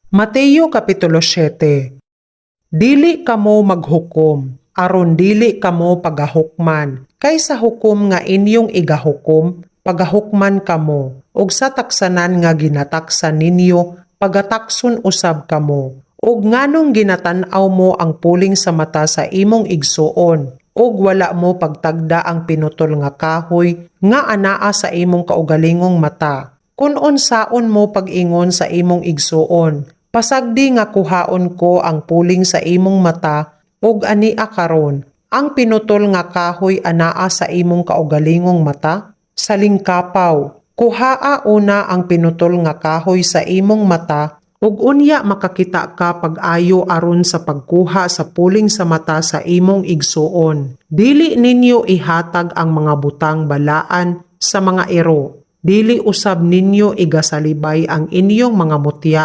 Mateo Kapitulo 7. Dili kamo maghukom, aron dili kamo pagahukman. Kaysa hukom nga inyong igahukom, pagahukman kamo. Ug sa taksanan nga ginataksan ninyo, pagatakson usab kamo. Ug nganong ginatan-aw mo ang puling sa mata sa imong igsuon, ug wala mo pagtagda ang pinutol nga kahoy nga anaa sa imong kaugalingong mata. Kun unsaon mo pag-ingon sa imong igsuon, pasagdi nga kuhaon ko ang puling sa imong mata, ug ania karon, ang pinutol nga kahoy anaa sa imong kaugalingong mata? Salingkapaw, kuhaa una ang pinutol nga kahoy sa imong mata, ug unya makakita ka pag-ayo aron sa pagkuha sa puling sa mata sa imong igsuon. Dili ninyo ihatag ang mga butang balaan sa mga ero. Dili usab ninyo igasalibay ang inyong mga mutya